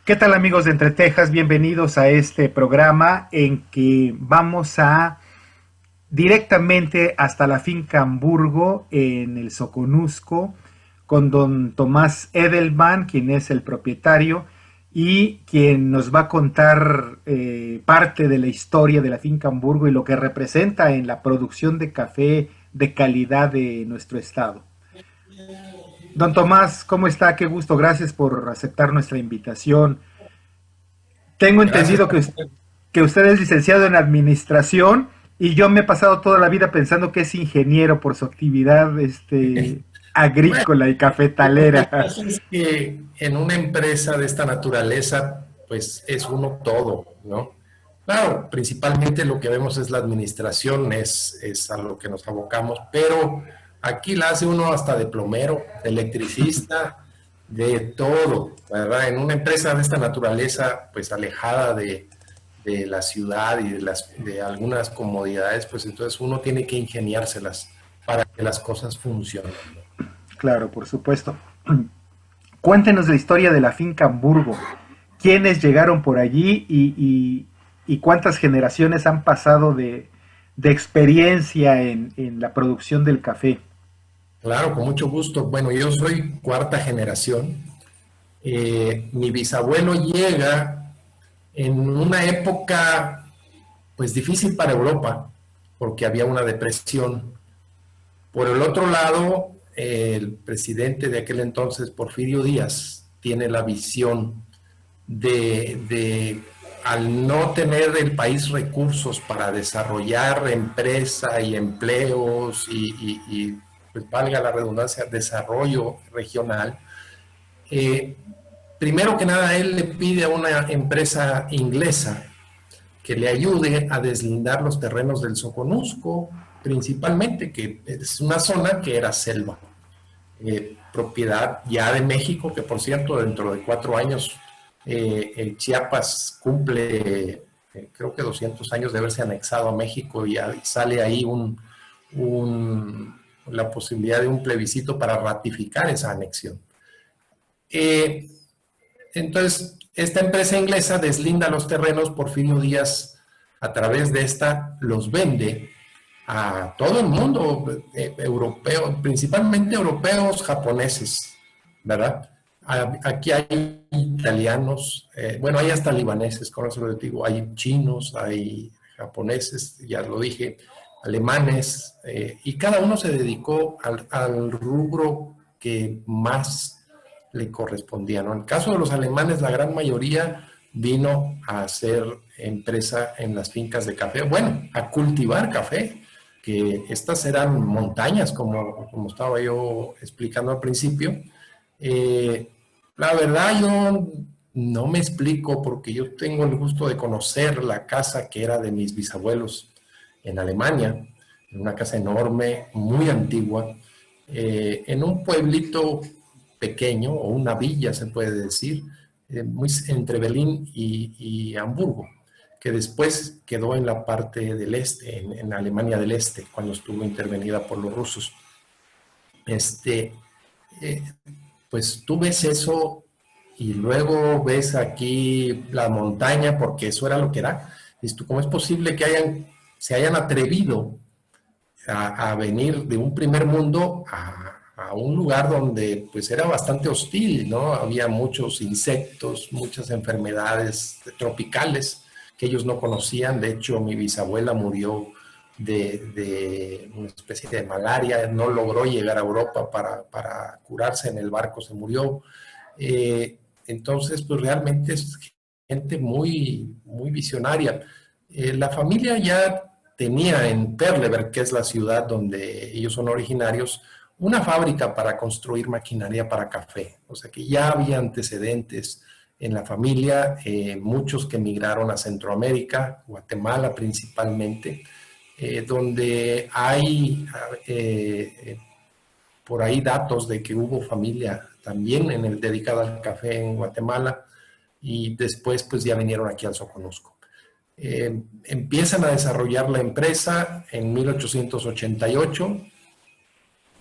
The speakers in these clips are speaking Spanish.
¿Qué tal amigos de Entre Tejas? Bienvenidos a este programa en que vamos a directamente hasta la finca Hamburgo en el Soconusco con don Tomás Edelman, quien es el propietario y quien nos va a contar parte de la historia de la finca Hamburgo y lo que representa en la producción de café de calidad de nuestro estado. Don Tomás, ¿cómo está? Qué gusto, gracias por aceptar nuestra invitación. Tengo Gracias. entendido que usted es licenciado en administración y yo me he pasado toda la vida pensando que es ingeniero por su actividad Bueno, agrícola y lo que cafetalera. pasa es que en una empresa de esta naturaleza, pues es uno todo, ¿no? Claro, principalmente lo que vemos es la administración, es a lo que nos abocamos, pero aquí la hace uno hasta de plomero, de electricista, de todo, ¿verdad? En una empresa de esta naturaleza, pues alejada de la ciudad y de algunas comodidades, pues entonces uno tiene que ingeniárselas para que las cosas funcionen, ¿no? Claro, por supuesto. Cuéntenos la historia de la finca Hamburgo. ¿Quiénes llegaron por allí y cuántas generaciones han pasado de experiencia en la producción del café? Claro, con mucho gusto. Bueno, yo soy cuarta generación. Mi bisabuelo llega en una época, pues difícil para Europa, porque había una depresión. Por el otro lado, el presidente de aquel entonces, Porfirio Díaz, tiene la visión de al no tener el país recursos para desarrollar empresa y empleos pues valga la redundancia, desarrollo regional, eh, primero que nada él le pide a una empresa inglesa que le ayude a deslindar los terrenos del Soconusco, principalmente, que es una zona que era selva, propiedad ya de México, que por cierto, dentro de 4 años, Chiapas cumple, creo que 200 años de haberse anexado a México y sale ahí la posibilidad de un plebiscito para ratificar esa anexión. Eh, entonces, esta empresa inglesa deslinda los terrenos, Porfirio Díaz a través de esta los vende a todo el mundo, europeo, principalmente europeos, japoneses, ¿verdad? Aquí hay italianos, bueno, hay hasta libaneses, con eso lo digo, hay chinos, hay japoneses, ya lo dije, alemanes, y cada uno se dedicó al rubro que más le correspondía, ¿no? En el caso de los alemanes, la gran mayoría vino a hacer empresa en las fincas de café, bueno, a cultivar café, que estas eran montañas, como estaba yo explicando al principio. Eh, la verdad yo no me explico porque yo tengo el gusto de conocer la casa que era de mis bisabuelos en Alemania, en una casa enorme, muy antigua, en un pueblito pequeño, o una villa se puede decir, entre Berlín y Hamburgo, que después quedó en la parte del este, en Alemania del Este, cuando estuvo intervenida por los rusos. Este, eh, pues tú ves eso y luego ves aquí la montaña, porque eso era lo que era. Dices tú, ¿cómo es posible que se hayan atrevido a venir de un primer mundo a un lugar donde pues era bastante hostil, ¿no? Había muchos insectos, muchas enfermedades tropicales que ellos no conocían. De hecho, mi bisabuela murió de una especie de malaria, no logró llegar a Europa para curarse en el barco, se murió. Entonces, pues realmente es gente muy, muy visionaria. La familia ya tenía en Perleberg, que es la ciudad donde ellos son originarios, una fábrica para construir maquinaria para café. O sea que ya había antecedentes en la familia, muchos que emigraron a Centroamérica, Guatemala principalmente, donde hay por ahí datos de que hubo familia también dedicada al café en Guatemala y después pues ya vinieron aquí al Soconusco. Empiezan a desarrollar la empresa en 1888.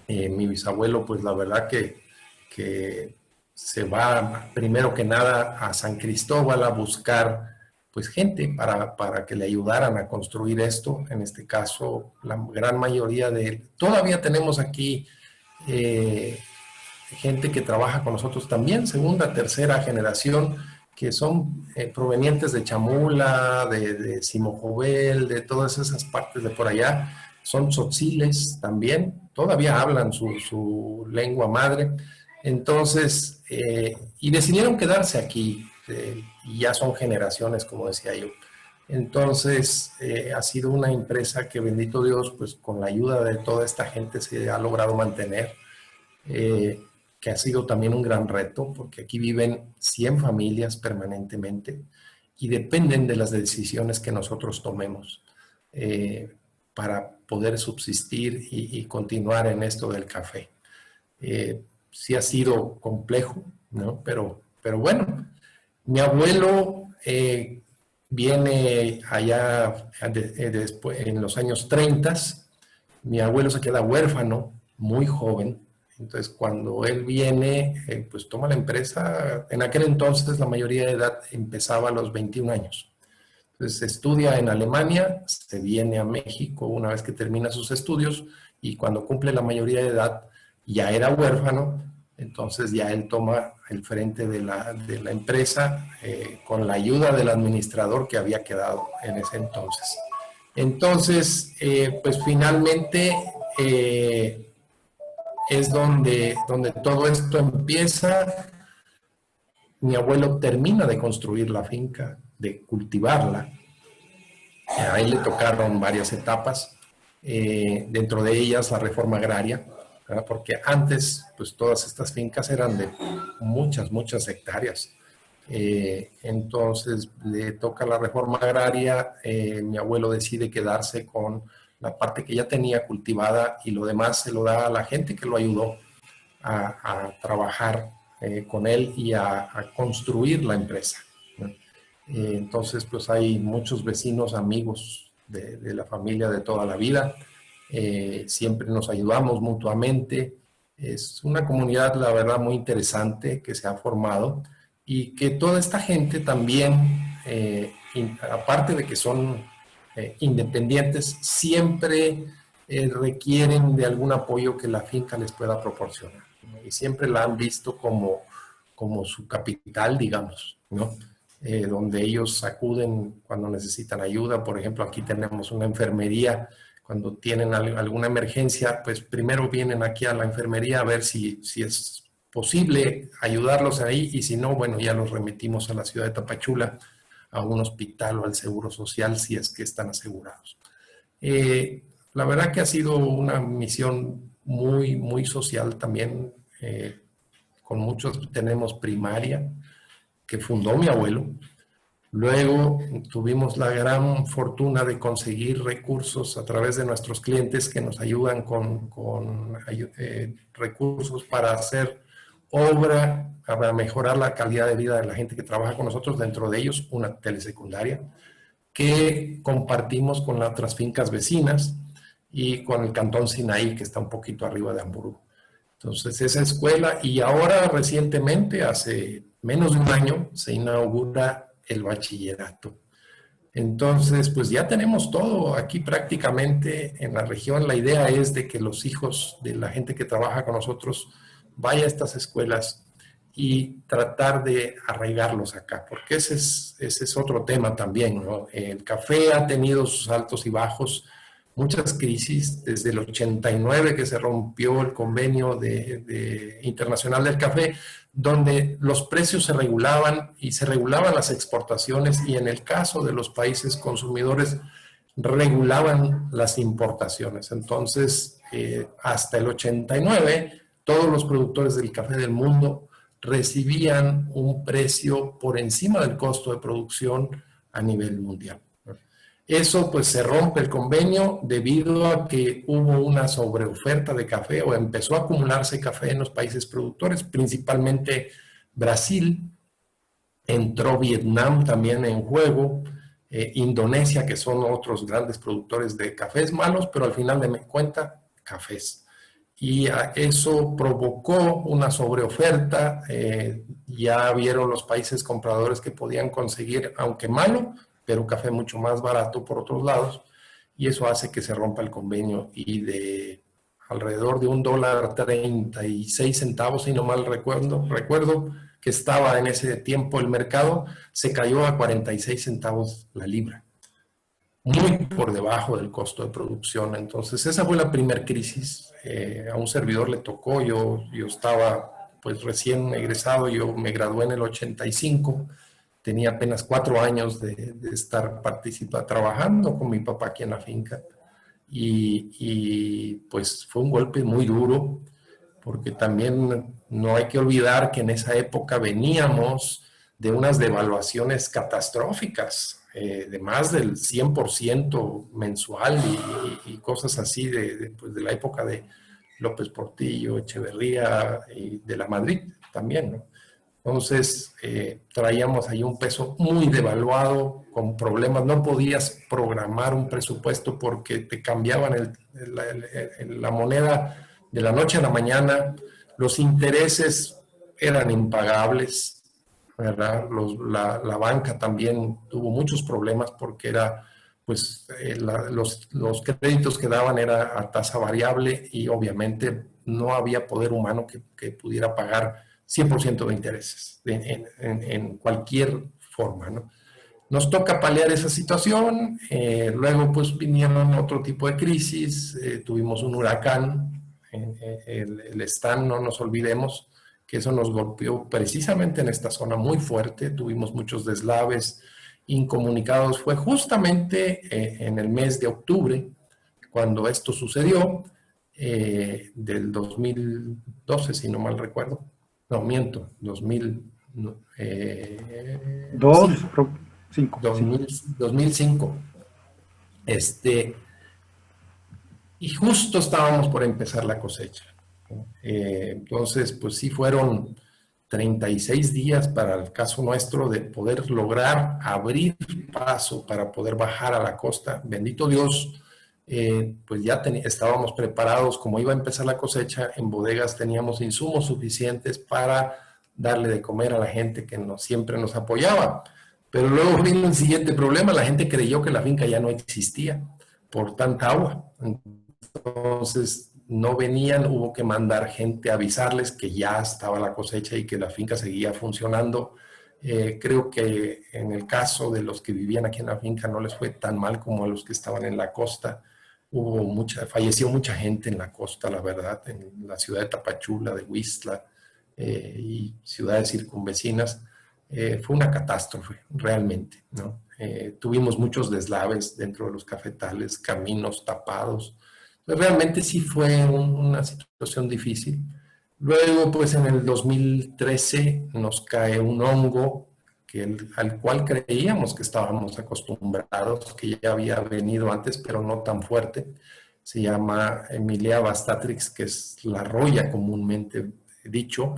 Mi bisabuelo, pues la verdad que se va primero que nada a San Cristóbal a buscar pues gente para que le ayudaran a construir esto. En este caso, la gran mayoría todavía tenemos aquí gente que trabaja con nosotros también, segunda, tercera generación, que son provenientes de Chamula, de Simojovel, de todas esas partes de por allá. Son tzotziles también, todavía hablan su lengua madre. Entonces, y decidieron quedarse aquí, y ya son generaciones, como decía yo. Entonces, ha sido una empresa que, bendito Dios, pues con la ayuda de toda esta gente se ha logrado mantener, que ha sido también un gran reto, porque aquí viven 100 familias permanentemente y dependen de las decisiones que nosotros tomemos para poder subsistir y continuar en esto del café. Sí ha sido complejo, ¿no? Pero bueno, mi abuelo viene allá después, en los años 30. Mi abuelo se queda huérfano, muy joven. Entonces, cuando él viene, pues toma la empresa. En aquel entonces, la mayoría de edad empezaba a los 21 años. Entonces, estudia en Alemania, se viene a México una vez que termina sus estudios, y cuando cumple la mayoría de edad, ya era huérfano. Entonces, ya él toma el frente de la empresa con la ayuda del administrador que había quedado en ese entonces. Entonces, pues finalmente es donde todo esto empieza. Mi abuelo termina de construir la finca, de cultivarla. A él le tocaron varias etapas, dentro de ellas la reforma agraria, ¿verdad? Porque antes, pues todas estas fincas eran de muchas hectáreas. Entonces le toca la reforma agraria. Mi abuelo decide quedarse con la parte que ya tenía cultivada y lo demás se lo da a la gente que lo ayudó a trabajar con él y a construir la empresa, ¿no? Entonces, pues hay muchos vecinos, amigos de la familia de toda la vida. Siempre nos ayudamos mutuamente. Es una comunidad, la verdad, muy interesante que se ha formado, y que toda esta gente también, aparte de que son independientes, siempre requieren de algún apoyo que la finca les pueda proporcionar, ¿no? Y siempre la han visto como su capital, digamos, ¿no? Donde ellos acuden cuando necesitan ayuda. Por ejemplo, aquí tenemos una enfermería. Cuando tienen alguna emergencia, pues primero vienen aquí a la enfermería a ver si es posible ayudarlos ahí, y si no, bueno, ya los remitimos a la ciudad de Tapachula, a un hospital o al Seguro Social, si es que están asegurados. La verdad que ha sido una misión muy social también. Con muchos tenemos primaria, que fundó mi abuelo. Luego tuvimos la gran fortuna de conseguir recursos a través de nuestros clientes que nos ayudan con recursos para hacer obra, para mejorar la calidad de vida de la gente que trabaja con nosotros, dentro de ellos una telesecundaria que compartimos con las otras fincas vecinas y con el Cantón Sinaí, que está un poquito arriba de Hamburgo. Entonces, esa escuela, y ahora recientemente, hace menos de un año, se inaugura el bachillerato. Entonces, pues ya tenemos todo aquí prácticamente en la región. La idea es de que los hijos de la gente que trabaja con nosotros vaya a estas escuelas y tratar de arraigarlos acá, porque ese es otro tema también, ¿no? El café ha tenido sus altos y bajos, muchas crisis, desde el 89 que se rompió el convenio internacional del café, donde los precios se regulaban y se regulaban las exportaciones, y en el caso de los países consumidores regulaban las importaciones. Entonces, hasta el 89, todos los productores del café del mundo recibían un precio por encima del costo de producción a nivel mundial. Eso pues se rompe el convenio debido a que hubo una sobreoferta de café, o empezó a acumularse café en los países productores, principalmente Brasil. Entró Vietnam también en juego, Indonesia, que son otros grandes productores de cafés malos, pero al final de cuentas, cafés. y eso provocó una sobreoferta. Ya vieron los países compradores que podían conseguir, aunque malo, pero café mucho más barato por otros lados, y eso hace que se rompa el convenio, y de alrededor de $1.36, si no mal recuerdo que estaba en ese tiempo el mercado, se cayó a 46 centavos la libra, muy por debajo del costo de producción. Entonces esa fue la primera crisis. A un servidor le tocó, yo estaba pues recién egresado, yo me gradué en el 85, tenía apenas 4 años de estar trabajando con mi papá aquí en la finca, y pues fue un golpe muy duro, porque también no hay que olvidar que en esa época veníamos de unas devaluaciones catastróficas, de más del 100% mensual, y cosas así pues de la época de López Portillo, Echeverría y de la Madrid también, ¿no? Entonces, traíamos ahí un peso muy devaluado, con problemas. No podías programar un presupuesto porque te cambiaban la moneda de la noche a la mañana. Los intereses eran impagables, ¿verdad? La banca también tuvo muchos problemas porque pues, los créditos que daban era a tasa variable, y obviamente no había poder humano que pudiera pagar 100% de intereses en cualquier forma, ¿no? Nos toca paliar esa situación. Luego pues vinieron otro tipo de crisis. Tuvimos un huracán, el Stan, no nos olvidemos que eso nos golpeó precisamente en esta zona muy fuerte. Tuvimos muchos deslaves incomunicados. Fue justamente en el mes de octubre cuando esto sucedió, del 2012, si no mal recuerdo. No, miento, 2, 2005. 5, sí. 2005. Y justo estábamos por empezar la cosecha. Entonces, pues sí fueron 36 días para el caso nuestro de poder lograr abrir paso para poder bajar a la costa. Bendito Dios, pues ya estábamos preparados. Como iba a empezar la cosecha, en bodegas teníamos insumos suficientes para darle de comer a la gente que siempre nos apoyaba. Pero luego vino el siguiente problema: la gente creyó que la finca ya no existía por tanta agua. Entonces no venían, hubo que mandar gente a avisarles que ya estaba la cosecha y que la finca seguía funcionando. Creo que en el caso de los que vivían aquí en la finca no les fue tan mal como a los que estaban en la costa. Falleció mucha gente en la costa, la verdad, en la ciudad de Tapachula, de Huixtla, y ciudades circunvecinas. Fue una catástrofe, realmente, ¿no? Tuvimos muchos deslaves dentro de los cafetales, caminos tapados. Realmente sí fue una situación difícil. Luego, pues en el 2013 nos cae un hongo al cual creíamos que estábamos acostumbrados, que ya había venido antes, pero no tan fuerte. Se llama Emilia bastatrix, que es la roya comúnmente dicho.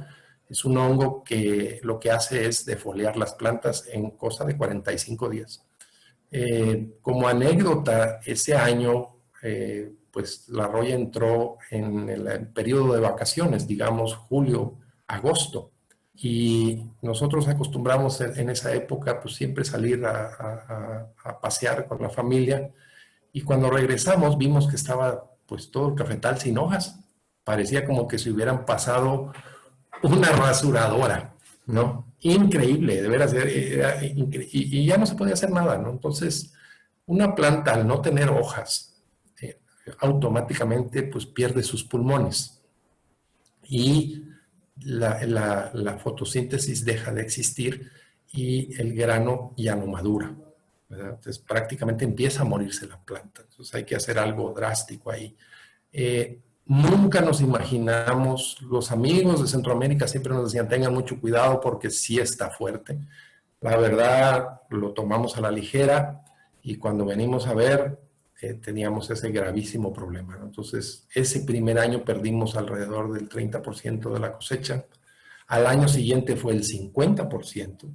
Es un hongo que lo que hace es defoliar las plantas en cosa de 45 días. Como anécdota, ese año, pues la roya entró en el periodo de vacaciones, digamos julio, agosto, y nosotros acostumbramos en esa época pues siempre salir a pasear con la familia, y cuando regresamos vimos que estaba pues todo el cafetal sin hojas. Parecía como que se hubieran pasado una rasuradora, ¿no? Increíble, de veras, y ya no se podía hacer nada, ¿no? Entonces, una planta al no tener hojas, automáticamente pues pierde sus pulmones, y la fotosíntesis deja de existir, y el grano ya no madura, ¿verdad? Entonces prácticamente empieza a morirse la planta. Entonces hay que hacer algo drástico ahí. Nunca nos imaginamos, los amigos de Centroamérica siempre nos decían: tengan mucho cuidado porque sí está fuerte. La verdad, lo tomamos a la ligera, y cuando venimos a ver, teníamos ese gravísimo problema, ¿no? Entonces, ese primer año perdimos alrededor del 30% de la cosecha. Al año siguiente fue el 50%,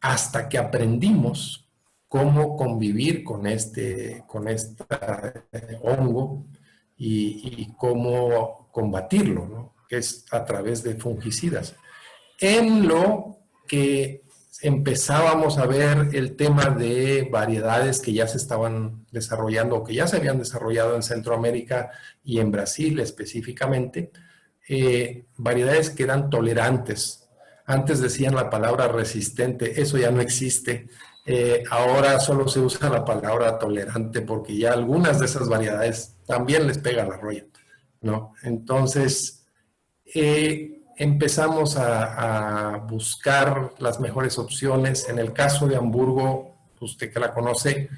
hasta que aprendimos cómo convivir con este hongo, y cómo combatirlo, ¿no? Que es a través de fungicidas. En lo que empezábamos a ver el tema de variedades que ya se estaban desarrollando o que ya se habían desarrollado en Centroamérica y en Brasil específicamente, variedades que eran tolerantes. Antes decían la palabra resistente, eso ya no existe. Ahora solo se usa la palabra tolerante porque ya algunas de esas variedades también les pega la roya, ¿no? Entonces, empezamos a buscar las mejores opciones. En el caso de Hamburgo, usted que la conoce,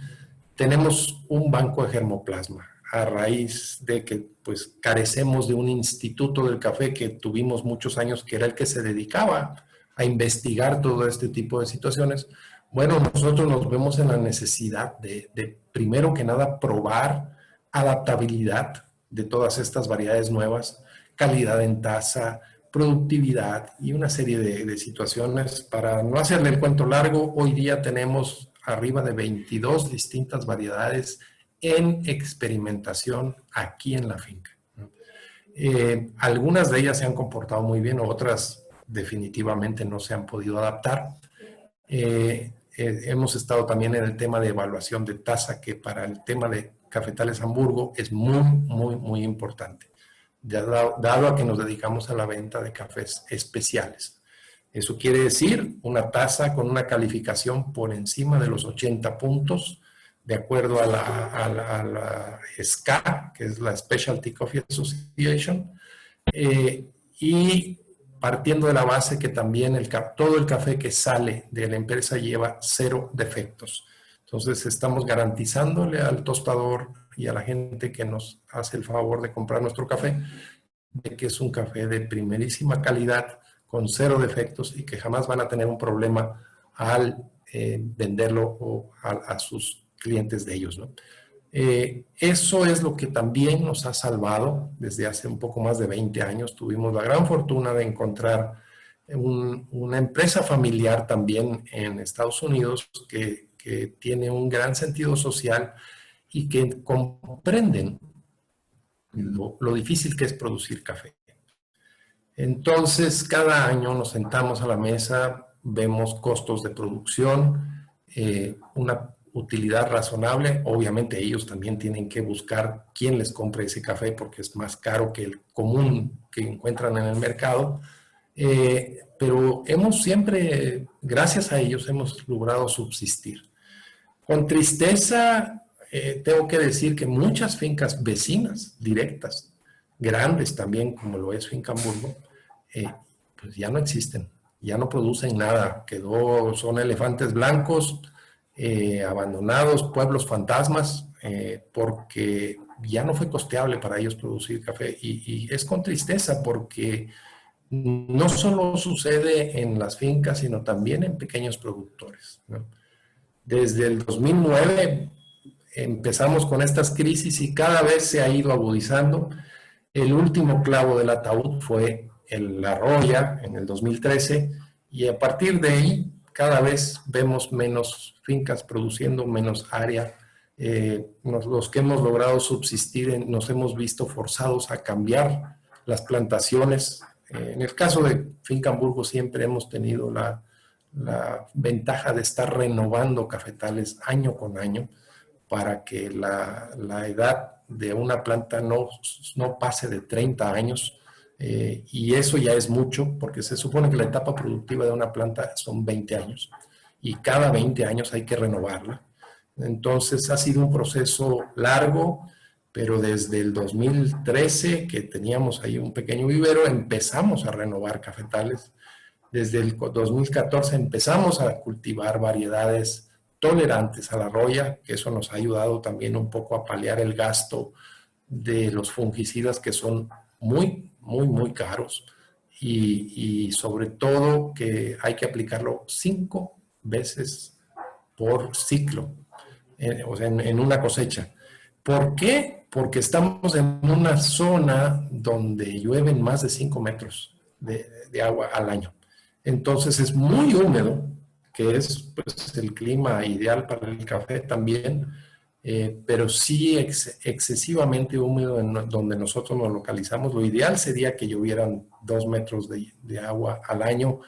tenemos un banco de germoplasma a raíz de que pues carecemos de un instituto del café que tuvimos muchos años, que era el que se dedicaba a investigar todo este tipo de situaciones. Bueno, nosotros nos vemos en la necesidad de primero que nada probar adaptabilidad de todas estas variedades nuevas, calidad en taza, productividad y una serie de situaciones. Para no hacerle el cuento largo, hoy día tenemos arriba de 22 distintas variedades en experimentación aquí en la finca. Algunas de ellas se han comportado muy bien, otras definitivamente no se han podido adaptar. Hemos estado también en el tema de evaluación de taza, que para el tema de Cafetales Hamburgo es muy importante, dado a que nos dedicamos a la venta de cafés especiales. Eso quiere decir una taza con una calificación por encima de los 80 puntos, de acuerdo a la SCA, que es la Specialty Coffee Association, y partiendo de la base que también todo el café que sale de la empresa lleva 0 defectos. Entonces estamos garantizándole al tostador y a la gente que nos hace el favor de comprar nuestro café, de que es un café de primerísima calidad, con 0 defectos y que jamás van a tener un problema al venderlo a sus clientes de ellos, ¿no? Eso es lo que también nos ha salvado desde hace un poco más de 20 años. Tuvimos la gran fortuna de encontrar una empresa familiar también en Estados Unidos que tiene un gran sentido social y que comprenden lo difícil que es producir café. Entonces, cada año nos sentamos a la mesa, vemos costos de producción, una utilidad razonable. Obviamente ellos también tienen que buscar quién les compre ese café porque es más caro que el común que encuentran en el mercado. Pero hemos siempre, gracias a ellos, hemos logrado subsistir. Con tristeza, tengo que decir que muchas fincas vecinas, directas, grandes también, como lo es Finca Hamburgo, pues ya no existen, ya no producen nada. Son elefantes blancos, abandonados, pueblos fantasmas, porque ya no fue costeable para ellos producir café. Y es con tristeza porque no solo sucede en las fincas, sino también en pequeños productores, ¿no? Desde el 2009 empezamos con estas crisis y cada vez se ha ido agudizando. El último clavo del ataúd fue la roya en el 2013 y a partir de ahí cada vez vemos menos fincas produciendo, menos área. Los que hemos logrado subsistir nos hemos visto forzados a cambiar las plantaciones. En el caso de Finca Hamburgo siempre hemos tenido la ventaja de estar renovando cafetales año con año para que la edad de una planta no pase de 30 años, y eso ya es mucho porque se supone que la etapa productiva de una planta son 20 años y cada 20 años hay que renovarla. Entonces ha sido un proceso largo, pero desde el 2013 que teníamos ahí un pequeño vivero empezamos a renovar cafetales. Desde el 2014 empezamos a cultivar variedades tolerantes a la roya, que eso nos ha ayudado también un poco a paliar el gasto de los fungicidas que son muy caros y sobre todo que hay que aplicarlo 5 veces por ciclo, o sea, en una cosecha. ¿Por qué? Porque estamos en una zona donde llueven más de 5 metros de agua al año. Entonces es muy húmedo, que es pues, el clima ideal para el café también, pero sí excesivamente húmedo donde nosotros nos localizamos. Lo ideal sería que llovieran 2 metros de agua al año,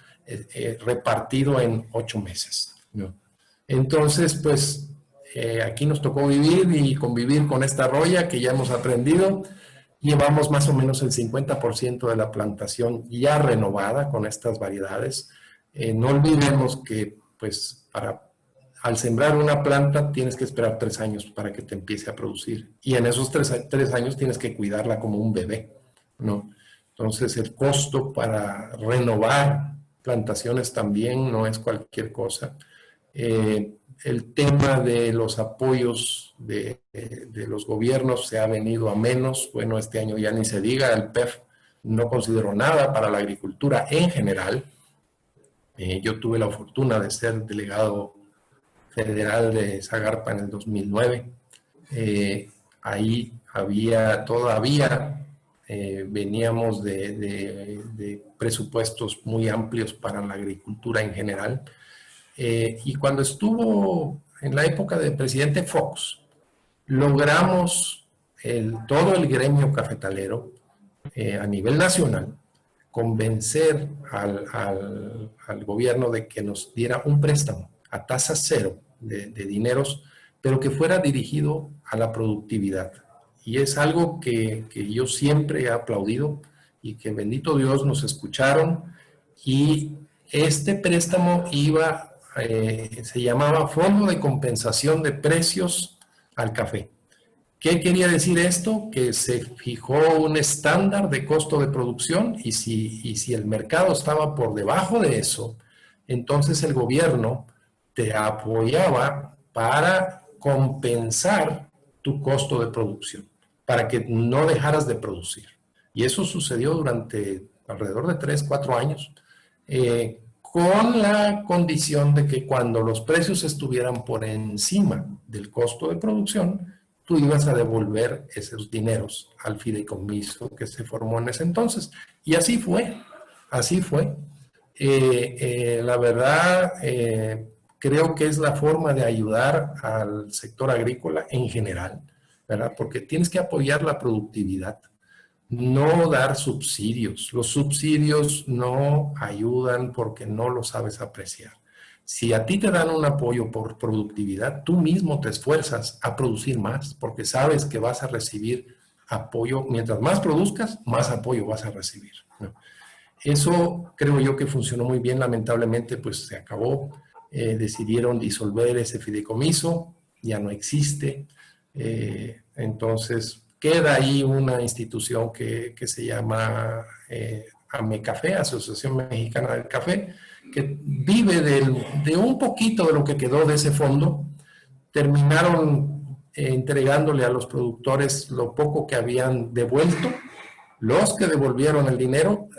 repartido en 8 meses, ¿no? Entonces, pues, aquí nos tocó vivir y convivir con esta roya que ya hemos aprendido. Llevamos más o menos el 50% de la plantación ya renovada con estas variedades. No olvidemos que, pues, al sembrar una planta tienes que esperar 3 años para que te empiece a producir. Y en esos 3 años tienes que cuidarla como un bebé, ¿no? Entonces, el costo para renovar plantaciones también no es cualquier cosa. El tema de los apoyos de los gobiernos se ha venido a menos. Bueno, este año ya ni se diga, el PEF no consideró nada para la agricultura en general. Yo tuve la fortuna de ser delegado federal de Zagarpa en el 2009. Ahí todavía veníamos de presupuestos muy amplios para la agricultura en general. Y cuando estuvo en la época del presidente Fox, logramos todo el gremio cafetalero a nivel nacional convencer al gobierno de que nos diera un préstamo a tasa cero de dineros, pero que fuera dirigido a la productividad. Y es algo que yo siempre he aplaudido y que, bendito Dios, nos escucharon. Y este préstamo se llamaba Fondo de Compensación de Precios al Café. ¿Qué quería decir esto? Que se fijó un estándar de costo de producción y si el mercado estaba por debajo de eso, entonces el gobierno te apoyaba para compensar tu costo de producción, para que no dejaras de producir. Y eso sucedió durante alrededor de 3, 4 años, con la condición de que cuando los precios estuvieran por encima del costo de producción, tú ibas a devolver esos dineros al fideicomiso que se formó en ese entonces. Y así fue, así fue. La verdad, creo que es la forma de ayudar al sector agrícola en general, ¿verdad? Porque tienes que apoyar la productividad, no dar subsidios. Los subsidios no ayudan porque no lo sabes apreciar. Si a ti te dan un apoyo por productividad, tú mismo te esfuerzas a producir más porque sabes que vas a recibir apoyo. Mientras más produzcas, más apoyo vas a recibir, ¿no? Eso creo yo que funcionó muy bien. Lamentablemente, pues se acabó. Decidieron disolver ese fideicomiso, ya no existe. Entonces, queda ahí una institución que se llama AMECAFé, Asociación Mexicana del Café, que vive de un poquito de lo que quedó de ese fondo. Terminaron entregándole a los productores lo poco que habían devuelto. Los que devolvieron el dinero,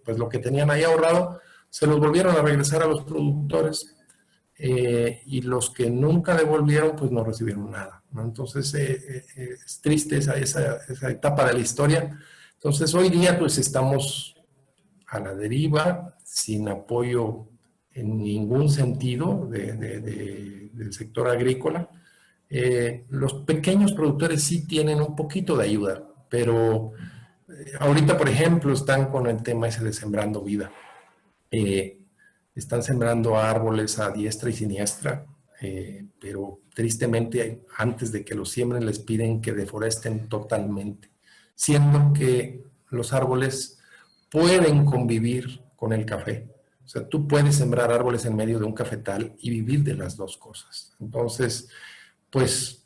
pues lo que tenían ahí ahorrado, se los volvieron a regresar a los productores. Y los que nunca devolvieron, pues no recibieron nada, ¿no? Entonces, es triste esa etapa de la historia. Entonces, hoy día, pues estamos a la deriva, sin apoyo en ningún sentido del sector agrícola. Los pequeños productores sí tienen un poquito de ayuda, pero ahorita, por ejemplo, están con el tema ese de Sembrando Vida. Están sembrando árboles a diestra y siniestra, pero tristemente antes de que los siembren les piden que deforesten totalmente, siendo que los árboles pueden convivir con el café. O sea, tú puedes sembrar árboles en medio de un cafetal y vivir de las dos cosas. Entonces, pues,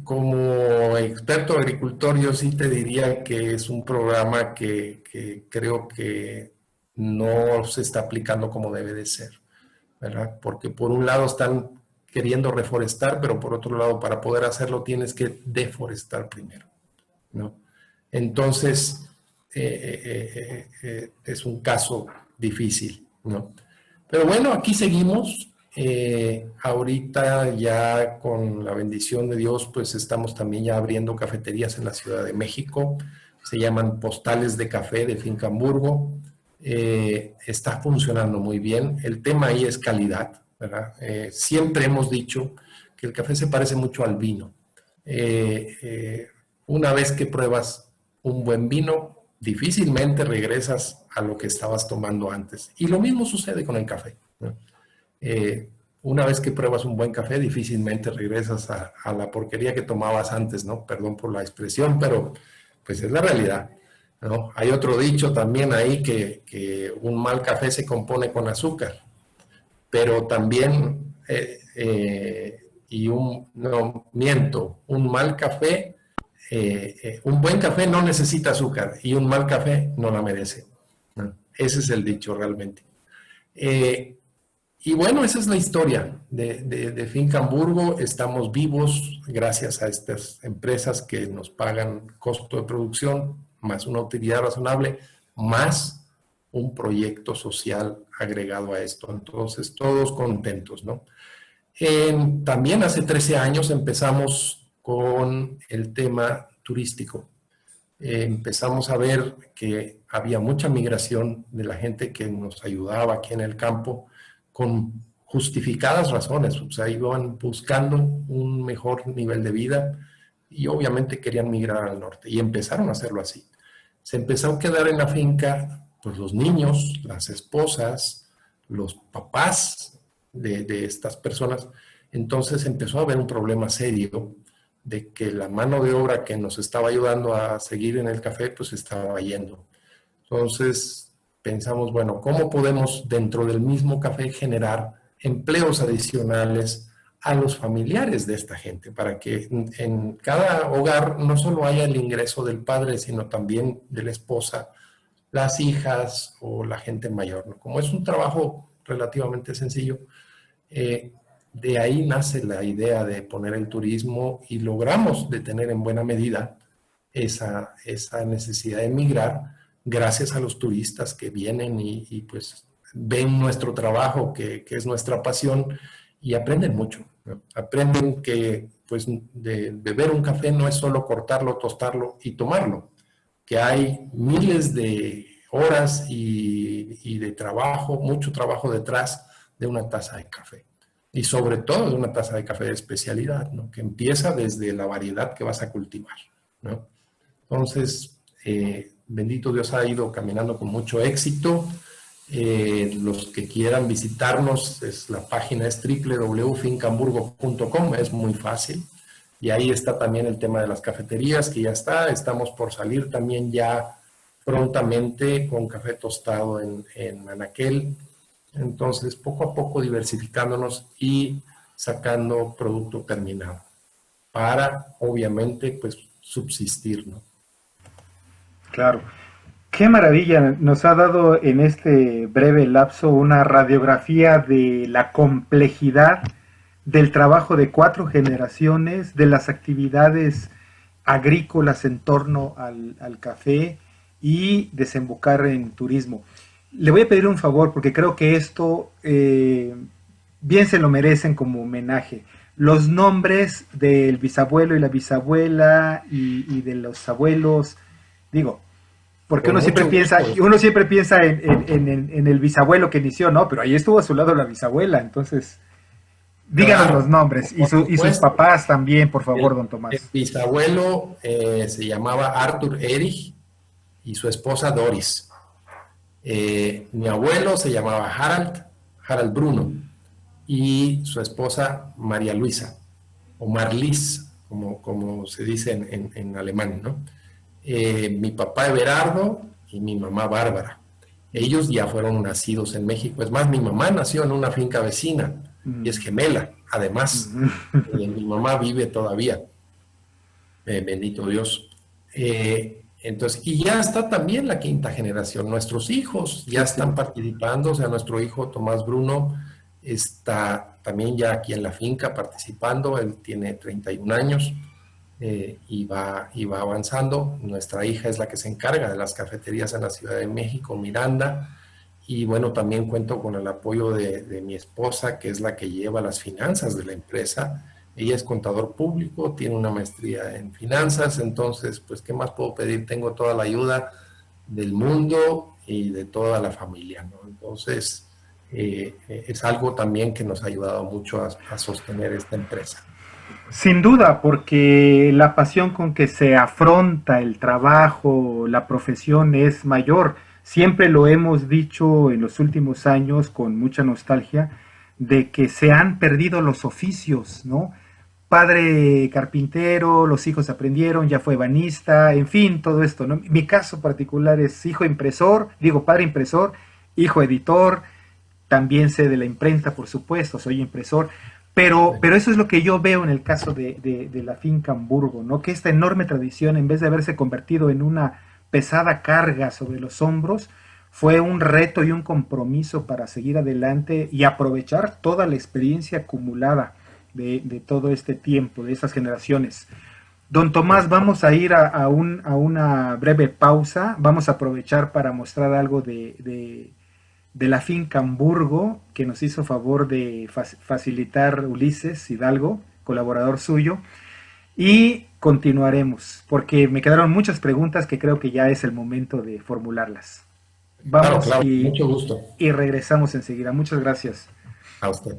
como experto agricultor, yo sí te diría que es un programa que creo que no se está aplicando como debe de ser, ¿verdad? Porque por un lado están queriendo reforestar, pero por otro lado, para poder hacerlo tienes que deforestar primero, ¿no? Entonces, es un caso difícil, ¿no? Pero bueno, aquí seguimos. Ahorita ya con la bendición de Dios, pues estamos también ya abriendo cafeterías en la Ciudad de México. Se llaman Postales de Café de Finca Hamburgo. Está funcionando muy bien. El tema ahí es calidad, ¿verdad? Siempre hemos dicho que el café se parece mucho al vino. Una vez que pruebas un buen vino, difícilmente regresas a lo que estabas tomando antes. Y lo mismo sucede con el café, ¿no? Una vez que pruebas un buen café, difícilmente regresas a la porquería que tomabas antes, ¿no? Perdón por la expresión, pero pues es la realidad, ¿no? Hay otro dicho también ahí que un mal café se compone con azúcar, pero también, no, miento, un mal café, un buen café no necesita azúcar y un mal café no la merece, ¿no? Ese es el dicho realmente. Y bueno, esa es la historia de Finca Hamburgo. Estamos vivos gracias a estas empresas que nos pagan costo de producción, más una utilidad razonable, más un proyecto social agregado a esto. Entonces, todos contentos, ¿no? También hace 13 años empezamos con el tema turístico. Empezamos a ver que había mucha migración de la gente que nos ayudaba aquí en el campo con justificadas razones, o sea, iban buscando un mejor nivel de vida y obviamente querían migrar al norte y empezaron a hacerlo así. Se empezó a quedar en la finca pues los niños, las esposas, los papás de estas personas. Entonces empezó a haber un problema serio de que la mano de obra que nos estaba ayudando a seguir en el café pues estaba yendo. Entonces pensamos, bueno, ¿cómo podemos dentro del mismo café generar empleos adicionales a los familiares de esta gente? Para que en cada hogar no solo haya el ingreso del padre, sino también de la esposa, las hijas o la gente mayor, ¿no? Como es un trabajo relativamente sencillo, de ahí nace la idea de poner el turismo y logramos detener en buena medida esa necesidad de emigrar gracias a los turistas que vienen y pues ven nuestro trabajo, que es nuestra pasión, y aprenden mucho, ¿no? Aprenden que pues de beber un café no es solo cortarlo, tostarlo y tomarlo, que hay miles de horas y de trabajo, mucho trabajo detrás de una taza de café. Y sobre todo de una taza de café de especialidad, ¿no? Que empieza desde la variedad que vas a cultivar, ¿no? Entonces, bendito Dios, ha ido caminando con mucho éxito. Los que quieran visitarnos, la página es www.fincahamburgo.com, es muy fácil. Y ahí está también el tema de las cafeterías, que ya está. Estamos por salir también ya prontamente con café tostado en Anaquel. Entonces, poco a poco diversificándonos y sacando producto terminado para, obviamente, pues subsistir, ¿no? Claro. Qué maravilla. Nos ha dado en este breve lapso una radiografía de la complejidad del trabajo de 4 generaciones, de las actividades agrícolas en torno al café y desembocar en turismo. Le voy a pedir un favor porque creo que esto bien se lo merecen como homenaje. Los nombres del bisabuelo y la bisabuela y de los abuelos, digo, porque Con mucho gusto. uno siempre piensa en el bisabuelo que inició, ¿no? Pero ahí estuvo a su lado la bisabuela, entonces díganos los Claro, nombres por y sus supuesto. papás también, por favor, don El Tomás. bisabuelo se llamaba Arthur Erich y su esposa Doris. Mi abuelo se llamaba Harald Bruno, y su esposa María Luisa, o Marlis, como se dice en alemán, ¿no? Mi papá Everardo y mi mamá Bárbara. Ellos ya fueron nacidos en México. Es más, mi mamá nació en una finca vecina y es Mm, gemela, además. mm. Mi mamá vive todavía, bendito Dios. Entonces, y ya está también la quinta generación. Nuestros hijos ya Sí, sí. están participando, o sea, nuestro hijo Tomás Bruno está también ya aquí en la finca participando. Él tiene 31 años y va avanzando. Nuestra hija es la que se encarga de las cafeterías en la Ciudad de México, Miranda. Y bueno, también cuento con el apoyo de mi esposa, que es la que lleva las finanzas de la empresa. Ella es contador público, tiene una maestría en finanzas, entonces, pues, ¿qué más puedo pedir? Tengo toda la ayuda del mundo y de toda la familia, ¿no? Entonces, es algo también que nos ha ayudado mucho a sostener esta empresa. Sin duda, porque la pasión con que se afronta el trabajo, la profesión es mayor. Siempre lo hemos dicho en los últimos años con mucha nostalgia, de que se han perdido los oficios, ¿no? Padre carpintero, los hijos aprendieron, ya fue ebanista, en fin, todo esto, ¿no? Mi caso particular es hijo impresor, digo padre impresor, hijo editor, también sé de la imprenta, por supuesto, soy impresor, pero eso es lo que yo veo en el caso de la finca Hamburgo, ¿no? Que esta enorme tradición, en vez de haberse convertido en una pesada carga sobre los hombros, fue un reto y un compromiso para seguir adelante y aprovechar toda la experiencia acumulada de todo este tiempo, de estas generaciones. Don Tomás, vamos a ir a una breve pausa, vamos a aprovechar para mostrar algo de la finca Hamburgo, que nos hizo favor de facilitar Ulises Hidalgo, colaborador suyo, y continuaremos, porque me quedaron muchas preguntas que creo que ya es el momento de formularlas. Claro, Vamos claro, mucho gusto. y regresamos enseguida. Muchas gracias. A usted.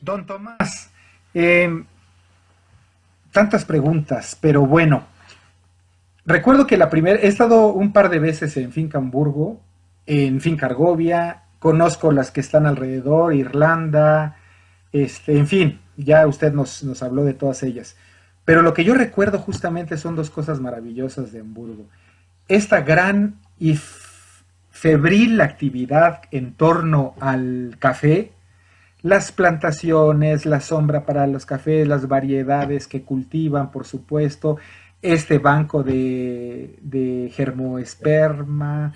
Don Tomás, tantas preguntas, pero bueno, recuerdo que he estado un par de veces en Finca Hamburgo, en Finca Argovia, conozco las que están alrededor, Irlanda, en fin, ya usted nos habló de todas ellas. Pero lo que yo recuerdo justamente son dos cosas maravillosas de Hamburgo. Esta gran y febril actividad en torno al café, las plantaciones, la sombra para los cafés, las variedades que cultivan, por supuesto, este banco de germosperma,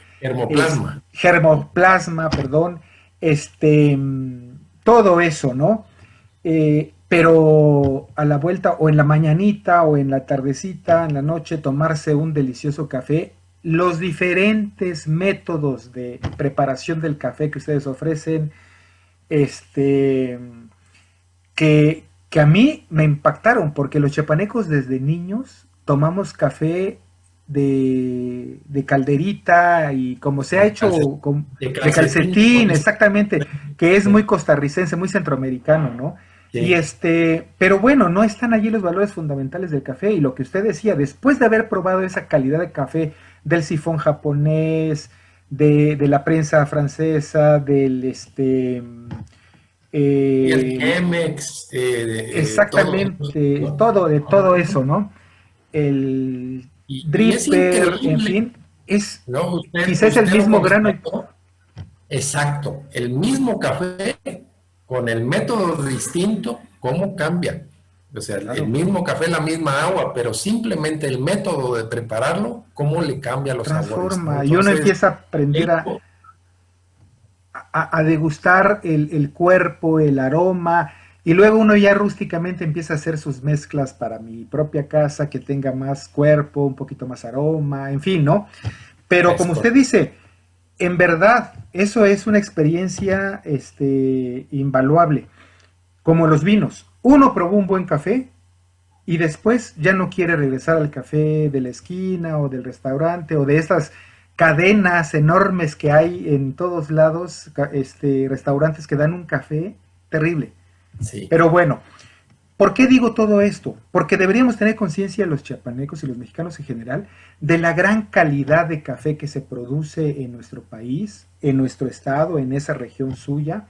germoplasma, perdón, todo eso, ¿no? Pero a la vuelta, o en la mañanita, o en la tardecita, en la noche, tomarse un delicioso café. Los diferentes métodos de preparación del café que ustedes ofrecen, que a mí me impactaron, porque los chiapanecos desde niños tomamos café de calderita y como se ha hecho de calcetín, exactamente, que es muy costarricense, muy centroamericano, ¿no? Sí. Pero bueno, no están allí los valores fundamentales del café, y lo que usted decía, después de haber probado esa calidad de café del sifón japonés, de la prensa francesa, del y el Chemex, exactamente, de todo eso, ¿no? El dripper, en fin, ¿no? quizás el mismo grano. Exacto, el mismo café con el método distinto, ¿cómo cambia? O sea, claro, el mismo café, la misma agua, pero simplemente el método de prepararlo, ¿cómo le cambia los transforma, sabores? Entonces, y uno empieza a aprender a degustar el cuerpo, el aroma, y luego uno ya rústicamente empieza a hacer sus mezclas para mi propia casa, que tenga más cuerpo, un poquito más aroma, en fin, ¿no? Pero como usted dice, en verdad, eso es una experiencia invaluable, como los vinos. Uno probó un buen café y después ya no quiere regresar al café de la esquina o del restaurante o de estas cadenas enormes que hay en todos lados, restaurantes que dan un café terrible. Sí. Pero bueno, ¿por qué digo todo esto? Porque deberíamos tener conciencia los chiapanecos y los mexicanos en general de la gran calidad de café que se produce en nuestro país, en nuestro estado, en esa región suya.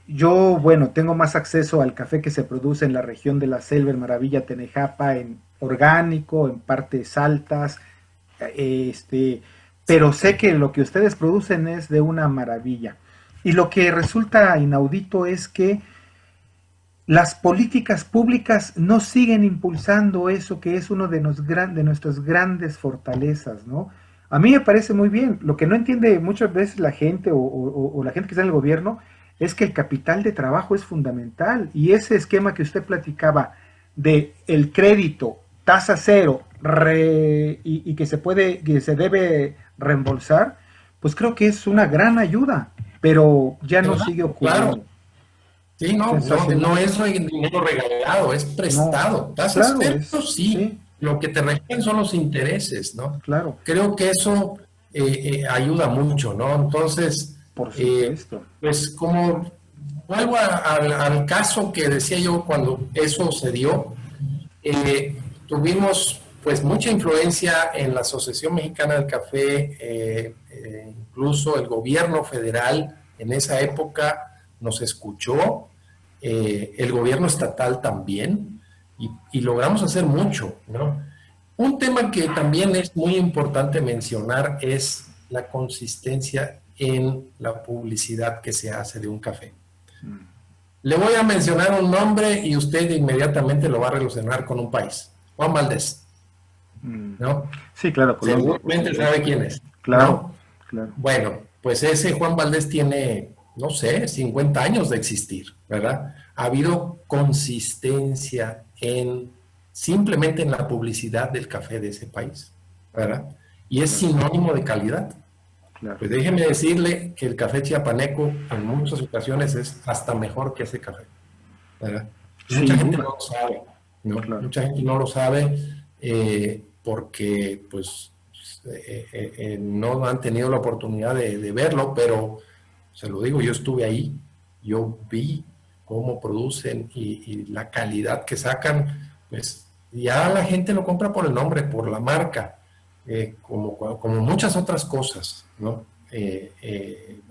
Yo, bueno, tengo más acceso al café que se produce en la región de la Selva, en Maravilla, Tenejapa, en orgánico, en partes altas, pero sé que lo que ustedes producen es de una maravilla. Y lo que resulta inaudito es que las políticas públicas no siguen impulsando eso que es uno de, de nuestras grandes fortalezas, ¿no? A mí me parece muy bien. Lo que no entiende muchas veces la gente o la gente que está en el gobierno es que el capital de trabajo es fundamental y ese esquema que usted platicaba de el crédito, tasa cero y que se puede, que se debe reembolsar, pues creo que es una gran ayuda, pero ya no sigue ocurriendo. Claro. Sí, no es dinero regalado, es No, prestado. Tasas claro, cero, es, sí. sí, Lo que te requieren son los intereses, ¿no? claro, Creo que eso ayuda mucho, ¿no? Entonces, por supuesto. pues como vuelvo al caso que decía yo cuando eso se dio, tuvimos pues mucha influencia en la Asociación Mexicana del Café, incluso el gobierno federal en esa época nos escuchó, el gobierno estatal también, y logramos hacer mucho, ¿no? Un tema que también es muy importante mencionar es la consistencia en la publicidad que se hace de un café. Le voy a mencionar un nombre y usted inmediatamente lo va a relacionar con un país. Juan Valdés, ¿no? Sí, claro, Colombia, por Seguramente supuesto. sabe quién es, Claro, ¿no? claro. Bueno, pues ese Juan Valdés tiene, no sé, 50 años de existir, ¿verdad? Ha habido consistencia en simplemente en la publicidad del café de ese país, ¿verdad? Y es Claro, sinónimo de calidad. claro. Pues déjeme decirle que el café chiapaneco en muchas ocasiones es hasta mejor que ese café, ¿verdad? Mucha Sin gente duda, no lo sabe, ¿no? claro. Mucha gente no lo sabe porque, pues, no han tenido la oportunidad de verlo, pero se lo digo, yo estuve ahí, yo vi cómo producen y la calidad que sacan, pues ya la gente lo compra por el nombre, por la marca, como muchas otras cosas, ¿no?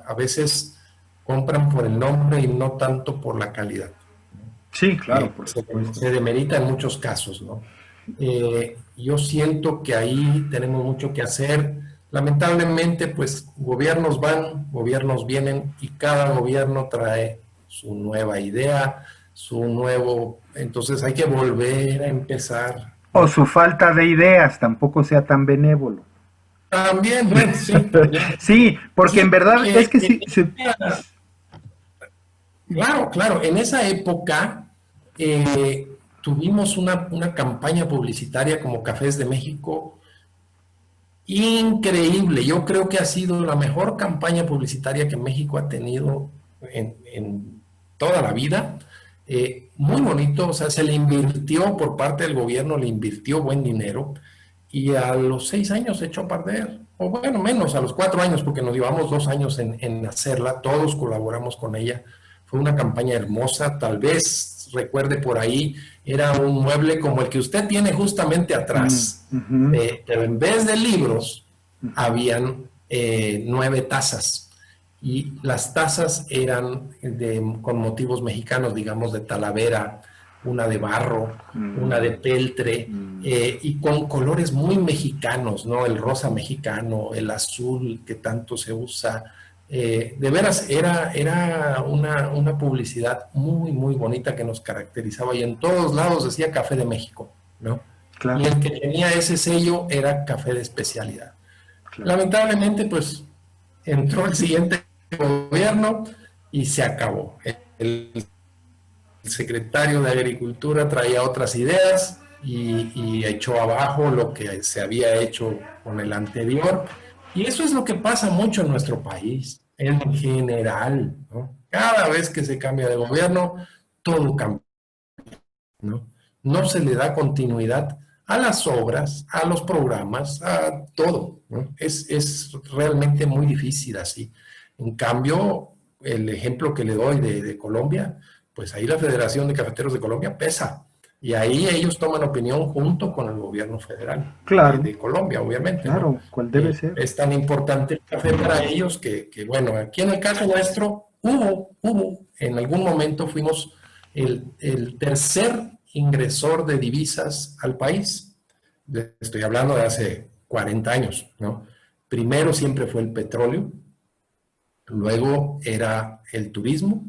A veces compran por el nombre y no tanto por la calidad. Sí, claro, por Se, supuesto. se demerita en muchos casos, ¿no? Yo siento que ahí tenemos mucho que hacer. Lamentablemente, pues gobiernos van, gobiernos vienen y cada gobierno trae su nueva idea, su nuevo... Entonces hay que volver a empezar, O ¿no? su falta de ideas tampoco sea tan benévolo. También, bueno, sí, también. Sí, porque en Sí, verdad es que sí, claro, claro. En esa época tuvimos una campaña publicitaria como Cafés de México increíble. Yo creo que ha sido la mejor campaña publicitaria que México ha tenido en toda la vida. Muy bonito, o sea, se le invirtió por parte del gobierno, le invirtió buen dinero y a los 6 años se echó a perder, o bueno, menos, a los 4 años, porque nos llevamos 2 años en hacerla, todos colaboramos con ella. Fue una campaña hermosa, tal vez recuerde por ahí, era un mueble como el que usted tiene justamente atrás, pero en vez de libros, habían 9 tazas. Y las tazas eran con motivos mexicanos, digamos, de talavera, una de barro, una de peltre, y con colores muy mexicanos, ¿no? El rosa mexicano, el azul que tanto se usa. De veras, era una publicidad muy, muy bonita que nos caracterizaba y en todos lados decía Café de México, ¿no? Y claro, el que tenía ese sello era café de especialidad. claro. Lamentablemente, pues entró el siguiente gobierno y se acabó. El secretario de Agricultura traía otras ideas y echó abajo lo que se había hecho con el anterior. Y eso es lo que pasa mucho en nuestro país, en general, ¿no? Cada vez que se cambia de gobierno, todo cambia, ¿no? No se le da continuidad a las obras, a los programas, a todo, ¿no? Es realmente muy difícil así. En cambio, el ejemplo que le doy de Colombia, pues ahí la Federación de Cafeteros de Colombia pesa. Y ahí ellos toman opinión junto con el gobierno federal Claro, de Colombia, obviamente, ¿no? claro, ¿cuál debe ser? Es tan importante el café para ellos bueno, aquí en el caso nuestro en algún momento fuimos el tercer ingresor de divisas al país. Estoy hablando de hace 40 años, ¿no? Primero siempre fue el petróleo, luego era el turismo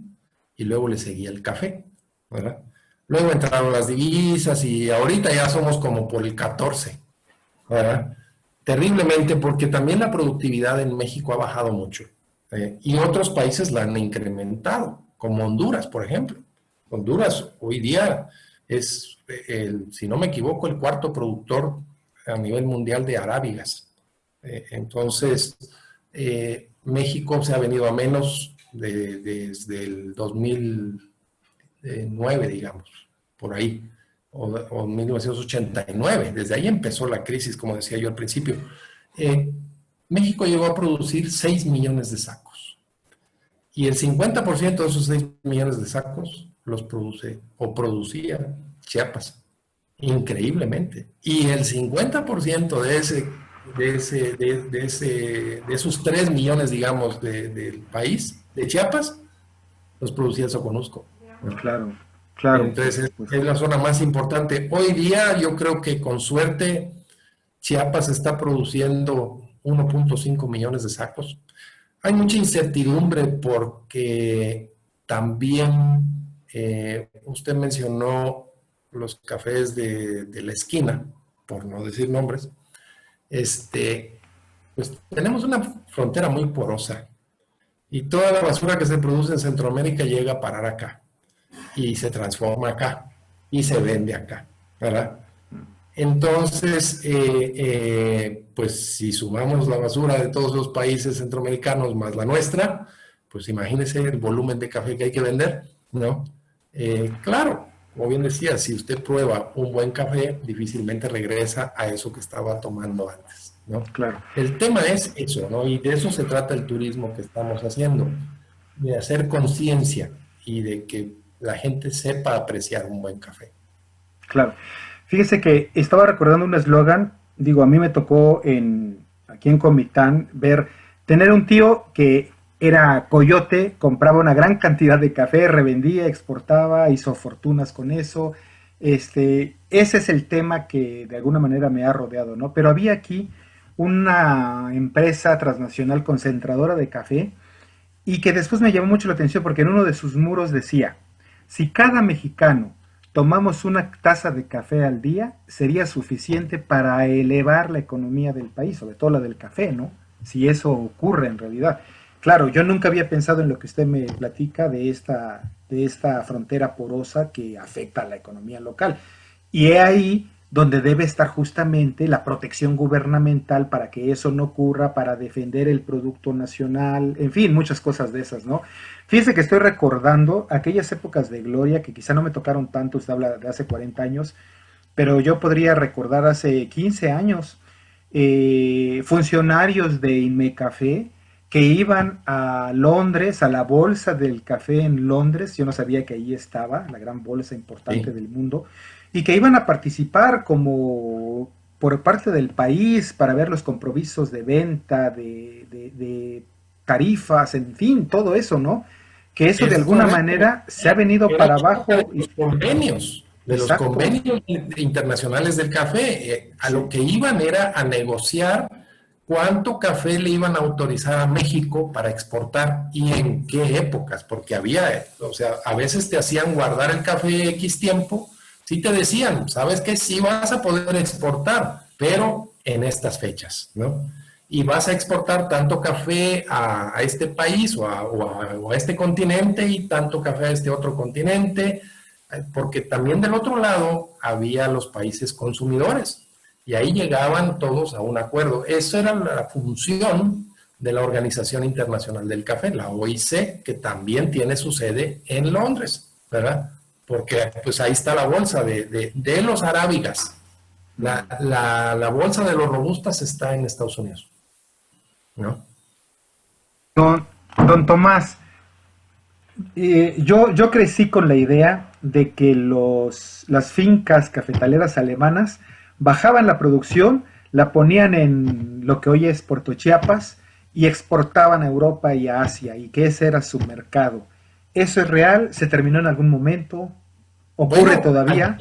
y luego le seguía el café, ¿verdad? Luego entraron las divisas y ahorita ya somos como por el 14, ¿verdad? Terriblemente, porque también la productividad en México ha bajado mucho, y otros países la han incrementado, como Honduras, por ejemplo. Honduras hoy día es, si no me equivoco, el cuarto productor a nivel mundial de arábigas. Entonces, México se ha venido a menos desde el 2009, digamos, por ahí, o 1989. Desde ahí empezó la crisis, como decía yo al principio. México llegó a producir 6 millones de sacos. Y el 50% de esos 6 millones de sacos los produce o producía Chiapas. Increíblemente. Y el 50% de esos 3 millones, digamos, del país, de Chiapas, los producía Soconusco, ¿no? Claro, claro, por Entonces, supuesto. es la zona más importante. Hoy día, yo creo que con suerte, Chiapas está produciendo 1.5 millones de sacos. Hay mucha incertidumbre porque también usted mencionó los cafés de la esquina, por no decir nombres. Pues tenemos una frontera muy porosa y toda la basura que se produce en Centroamérica llega a parar acá y se transforma acá y se vende acá, ¿verdad? Entonces, pues si sumamos la basura de todos los países centroamericanos más la nuestra, pues imagínese el volumen de café que hay que vender, ¿no? Claro, como bien decía, si usted prueba un buen café, difícilmente regresa a eso que estaba tomando antes, ¿no? Claro. El tema es eso, ¿no? Y de eso se trata el turismo que estamos haciendo, de hacer conciencia y de que la gente sepa apreciar un buen café. Claro. Fíjese que estaba recordando un eslogan, digo, a mí me tocó aquí en Comitán tener un tío que era coyote, compraba una gran cantidad de café, revendía, exportaba, hizo fortunas con eso. Ese es el tema que de alguna manera me ha rodeado, ¿no? Pero había aquí una empresa transnacional concentradora de café y que después me llamó mucho la atención porque en uno de sus muros decía, si cada mexicano tomamos una taza de café al día, sería suficiente para elevar la economía del país, sobre todo la del café, ¿no? Si eso ocurre en realidad. Claro, yo nunca había pensado en lo que usted me platica de esta frontera porosa que afecta a la economía local. Y es ahí donde debe estar justamente la protección gubernamental para que eso no ocurra, para defender el producto nacional, en fin, muchas cosas de esas, ¿no? Fíjese que estoy recordando aquellas épocas de gloria que quizá no me tocaron tanto, usted habla de hace 40 años, pero yo podría recordar hace 15 años funcionarios de Inmecafé que iban a Londres, a la bolsa del café en Londres, yo no sabía que ahí estaba, la gran bolsa importante ¿Sí? del mundo, y que iban a participar como por parte del país para ver los compromisos de venta, de tarifas, en fin, todo eso, ¿no? Que eso de Es alguna correcto. manera se ha venido Era para parte abajo. de los Exacto, convenios internacionales del café. A lo sí, que iban era a negociar cuánto café le iban a autorizar a México para exportar y en qué épocas, porque había, o sea, a veces te hacían guardar el café X tiempo, sí te decían, sabes que sí vas a poder exportar, pero en estas fechas, ¿no? Y vas a exportar tanto café a este país o a este continente y tanto café a este otro continente, porque también del otro lado había los países consumidores y ahí llegaban todos a un acuerdo. Eso era la función de la Organización Internacional del Café, la OIC, que también tiene su sede en Londres, ¿verdad? Porque pues ahí está la bolsa de los arábigas. La bolsa de los robustas está en Estados Unidos, ¿no? don, don Tomás, Yo crecí con la idea de que las fincas cafetaleras alemanas bajaban la producción, la ponían en lo que hoy es Puerto Chiapas y exportaban a Europa y a Asia, y que ese era su mercado. ¿Eso es real? ¿Se terminó en algún momento? ¿Ocurre Bueno, todavía?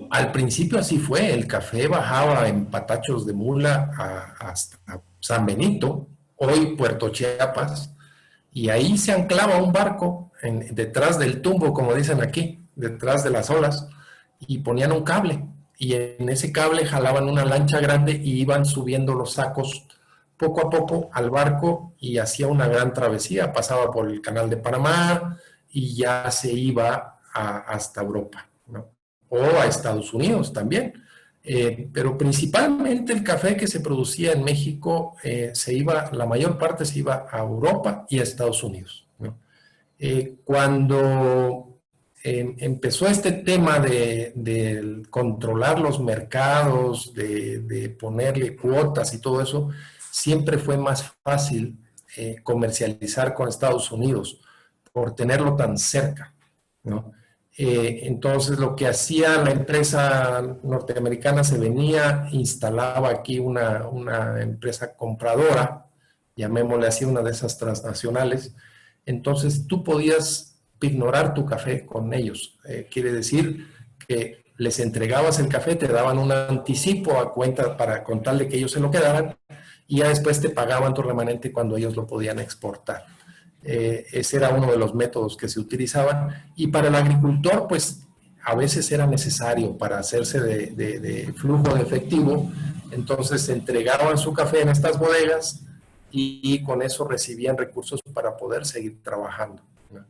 al principio así fue, el café bajaba en patachos de mula hasta San Benito, hoy Puerto Chiapas, y ahí se anclaba un barco detrás del tumbo, como dicen aquí, detrás de las olas, y ponían un cable, y en ese cable jalaban una lancha grande y iban subiendo los sacos poco a poco al barco y hacía una gran travesía, pasaba por el canal de Panamá y ya se iba hasta Europa, ¿no? O a Estados Unidos también. Pero principalmente el café que se producía en México la mayor parte se iba a Europa y a Estados Unidos, ¿no? Cuando empezó este tema de controlar los mercados, de ponerle cuotas y todo eso, siempre fue más fácil comercializar con Estados Unidos por tenerlo tan cerca, ¿no? Entonces lo que hacía la empresa norteamericana se venía, instalaba aquí una empresa compradora, llamémosle así, una de esas transnacionales. Entonces tú podías ignorar tu café con ellos. Quiere decir que les entregabas el café, te daban un anticipo a cuenta para contarle que ellos se lo quedaran y ya después te pagaban tu remanente cuando ellos lo podían exportar. Ese era uno de los métodos que se utilizaban. Y para el agricultor, pues a veces era necesario para hacerse de flujo de efectivo. Entonces entregaban su café en estas bodegas y con eso recibían recursos para poder seguir trabajando, ¿no?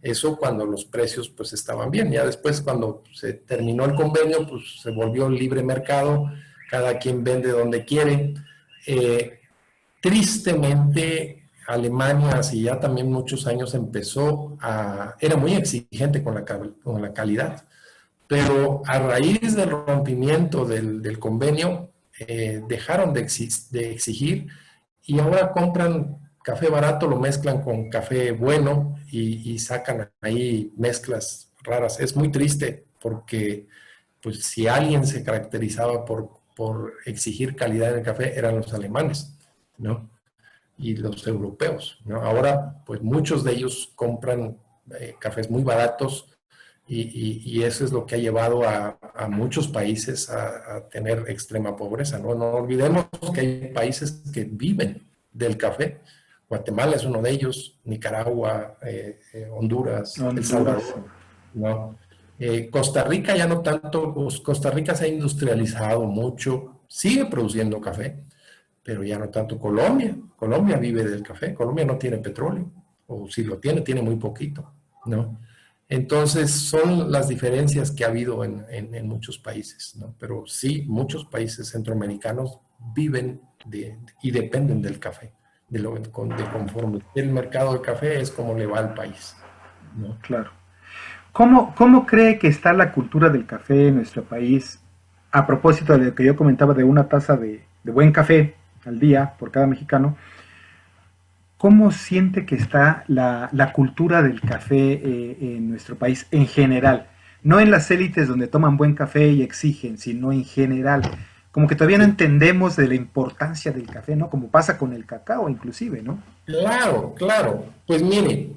Eso cuando los precios pues estaban bien. Ya después cuando se terminó el convenio, pues se volvió libre mercado, cada quien vende donde quiere. Eh, Tristemente, Alemania hace ya también muchos años era muy exigente con la calidad, pero a raíz del rompimiento del convenio, dejaron de exigir y ahora compran café barato, lo mezclan con café bueno y sacan ahí mezclas raras. Es muy triste porque pues si alguien se caracterizaba por exigir calidad en el café eran los alemanes, ¿no? Y los europeos, ¿no? Ahora, pues muchos de ellos compran cafés muy baratos y eso es lo que ha llevado a muchos países a tener extrema pobreza, ¿no? No olvidemos que hay países que viven del café. Guatemala es uno de ellos, Nicaragua, Honduras, El Honduras, sí. Salvador, ¿no? Costa Rica ya no tanto, pues Costa Rica se ha industrializado mucho, sigue produciendo café, pero ya no tanto Colombia. Colombia vive del café, Colombia no tiene petróleo, o si lo tiene, tiene muy poquito, ¿no? Entonces, son las diferencias que ha habido en muchos países, ¿no? Pero sí, muchos países centroamericanos viven y dependen del café, de conforme el mercado de café es como le va al país, ¿no? Claro. ¿Cómo cree que está la cultura del café en nuestro país? A propósito de lo que yo comentaba de una taza de buen café al día por cada mexicano, ¿cómo siente que está la cultura del café en nuestro país en general? No en las élites donde toman buen café y exigen, sino en general. Como que todavía no Sí. entendemos de la importancia del café, ¿no? Como pasa con el cacao inclusive, ¿no? Claro, claro. Pues mire,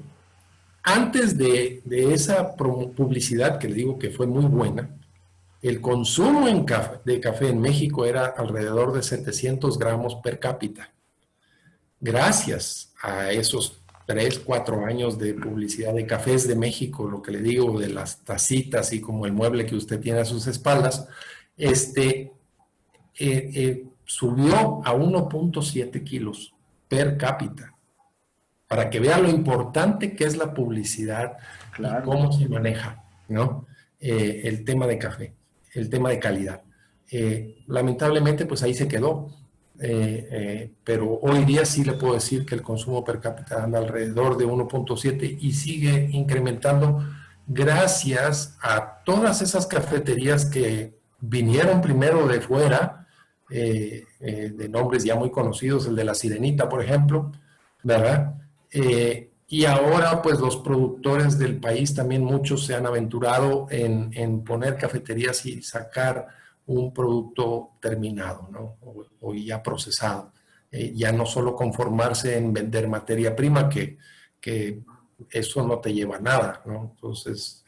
antes de esa publicidad que le digo que fue muy buena, el consumo de café en México era alrededor de 700 gramos per cápita. Gracias a esos 3, 4 años de publicidad de Cafés de México, lo que le digo de las tacitas y como el mueble que usted tiene a sus espaldas, este, subió a 1.7 kilos per cápita, para que vea lo importante que es la publicidad y Claro. cómo se maneja, ¿no? El tema de café, el tema de calidad. Lamentablemente, pues ahí se quedó. Pero hoy día sí le puedo decir que el consumo per cápita anda alrededor de 1.7 y sigue incrementando gracias a todas esas cafeterías que vinieron primero de fuera, de nombres ya muy conocidos, el de La Sirenita, por ejemplo, ¿verdad? Y ahora, pues los productores del país también muchos se han aventurado en poner cafeterías y sacar un producto terminado, ¿no? O ya procesado. Ya no solo conformarse en vender materia prima, que eso no te lleva a nada, ¿no? Entonces,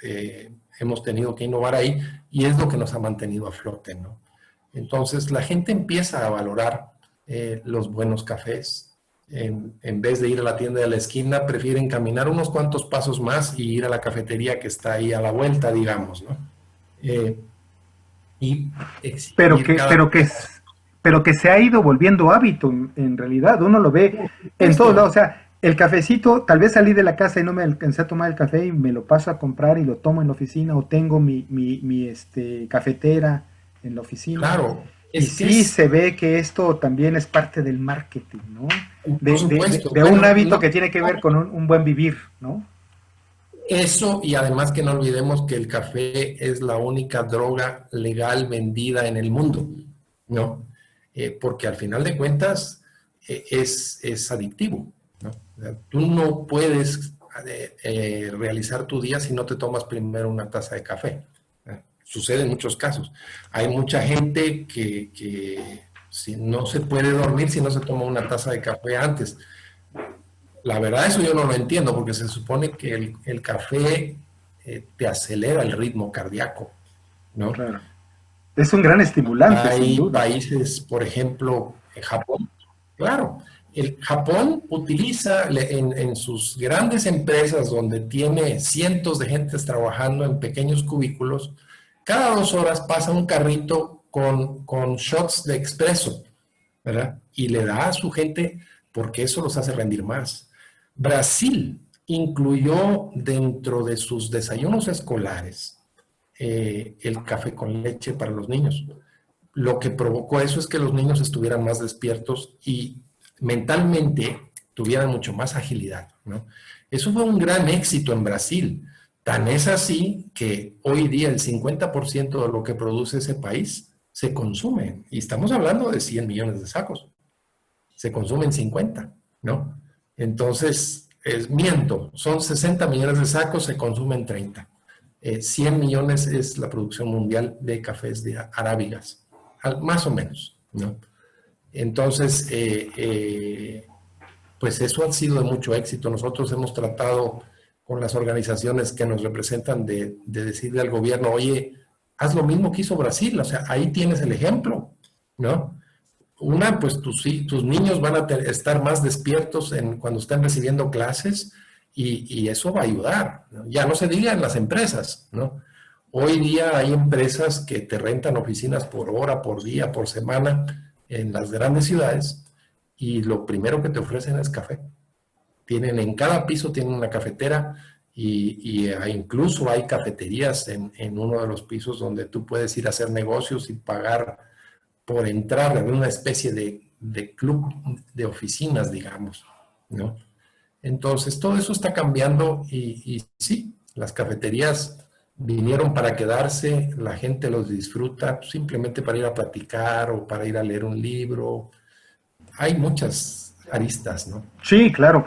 hemos tenido que innovar ahí y es lo que nos ha mantenido a flote, ¿no? Entonces, la gente empieza a valorar los buenos cafés. En vez de ir a la tienda de la esquina, prefieren caminar unos cuantos pasos más y ir a la cafetería que está ahí a la vuelta, digamos, ¿no? Eh, y pero exigir que, cada pero que, vez es- pero que se ha ido volviendo hábito en realidad. Uno lo ve en todos lados. O esto. sea, el cafecito, tal vez salí de la casa y no me alcancé a tomar el café y me lo paso a comprar y lo tomo en la oficina o tengo mi cafetera en la oficina. Claro, Y es que sí es, se ve que esto también es parte del marketing, ¿no? por supuesto, De un bueno, hábito no, que tiene que ver con un buen vivir, ¿no? eso y además que no olvidemos que el café es la única droga legal vendida en el mundo, ¿no? Porque al final de cuentas es adictivo, ¿no? O sea, tú no puedes realizar tu día si no te tomas primero una taza de café. Sucede en muchos casos. Hay mucha gente que si no se puede dormir si no se toma una taza de café antes. La verdad, eso yo no lo entiendo, porque se supone que el café te acelera el ritmo cardíaco, ¿no? Claro. Es un gran estimulante, sin Hay duda. países, por ejemplo, en Japón, claro, el Japón utiliza en sus grandes empresas donde tiene cientos de gentes trabajando en pequeños cubículos, cada 2 horas pasa un carrito con shots de expreso, ¿verdad? Y le da a su gente porque eso los hace rendir más. Brasil incluyó dentro de sus desayunos escolares el café con leche para los niños. Lo que provocó eso es que los niños estuvieran más despiertos y mentalmente tuvieran mucho más agilidad, ¿no? Eso fue un gran éxito en Brasil. Tan es así que hoy día el 50% de lo que produce ese país se consume. Y estamos hablando de 100 millones de sacos. Se consumen 50, ¿no? Entonces, miento, son 60 millones de sacos, se consumen 30. 100 millones es la producción mundial de cafés de arábigas, más o menos, ¿no? Entonces, pues eso ha sido de mucho éxito. Nosotros hemos tratado con las organizaciones que nos representan de decirle al gobierno, oye, haz lo mismo que hizo Brasil, o sea, ahí tienes el ejemplo, ¿no? Una, pues tus niños van a estar más despiertos cuando estén recibiendo clases y eso va a ayudar, ¿no? Ya no se diga en las empresas, ¿no? Hoy día hay empresas que te rentan oficinas por hora, por día, por semana en las grandes ciudades y lo primero que te ofrecen es café. En cada piso tienen una cafetera y incluso hay cafeterías en uno de los pisos donde tú puedes ir a hacer negocios y pagar por entrar en una especie de club de oficinas, digamos, ¿no? Entonces, todo eso está cambiando y sí, las cafeterías vinieron para quedarse, la gente los disfruta simplemente para ir a platicar o para ir a leer un libro. Hay muchas aristas, ¿no? Sí, claro.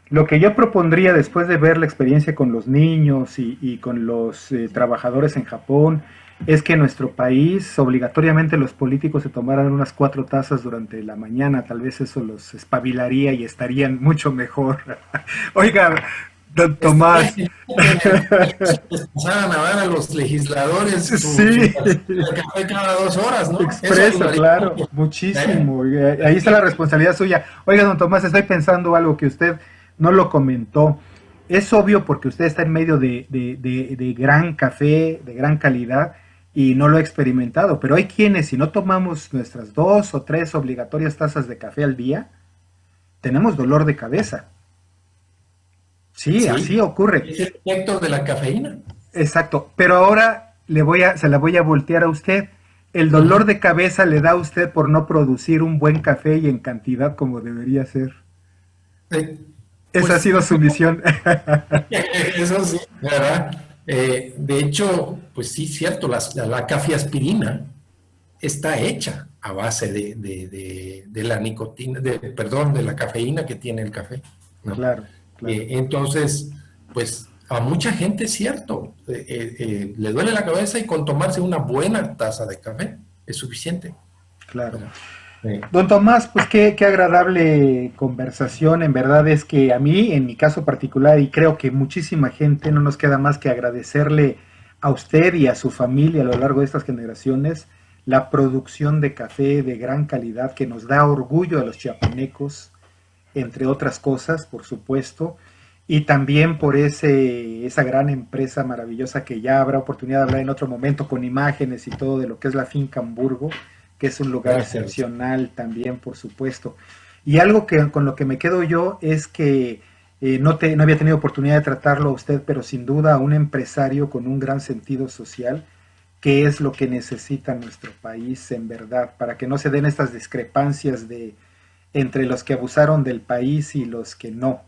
Lo que yo propondría después de ver la experiencia con los niños y con los trabajadores en Japón es que en nuestro país obligatoriamente los políticos se tomaran unas 4 tazas durante la mañana. Tal vez eso los espabilaría y estarían mucho mejor. Oiga, don Estaría Tomás. genial que les pasaran a dar a los legisladores su Sí, tacita de café cada 2 horas, ¿no? Eso expreso, ayudaría claro, mucho. ¿Eh? muchísimo. Ahí está la responsabilidad suya. Oiga, don Tomás, estoy pensando algo que usted no lo comentó. Es obvio porque usted está en medio de gran café, de gran calidad, y no lo ha experimentado, pero hay quienes, si no tomamos nuestras 2 o 3 obligatorias tazas de café al día, tenemos dolor de cabeza. Sí, así Sí, ocurre. es el efecto de la cafeína. Exacto, pero ahora se la voy a voltear a usted. El dolor Ujú. de cabeza le da a usted por no producir un buen café y en cantidad como debería ser. Eh, Esa ha pues sido su misión. eso sí, ¿verdad? De hecho, pues sí, cierto, la cafeaspirina está hecha a base de la nicotina, perdón, de la cafeína que tiene el café, ¿no? Claro, claro. Entonces, pues a mucha gente es cierto, le duele la cabeza y con tomarse una buena taza de café es suficiente. Claro. ¿Verdad? Sí. Don Tomás, pues qué agradable conversación. En verdad es que a mí, en mi caso particular, y creo que muchísima gente, no nos queda más que agradecerle a usted y a su familia a lo largo de estas generaciones la producción de café de gran calidad que nos da orgullo a los chiapanecos, entre otras cosas, por supuesto, y también por esa gran empresa maravillosa que ya habrá oportunidad de hablar en otro momento con imágenes y todo de lo que es la finca Hamburgo, que es un lugar Gracias. excepcional también, por supuesto. Y algo que con lo que me quedo yo es que no había tenido oportunidad de tratarlo a usted, pero sin duda a un empresario con un gran sentido social, que es lo que necesita nuestro país en verdad, para que no se den estas discrepancias entre los que abusaron del país y los que no.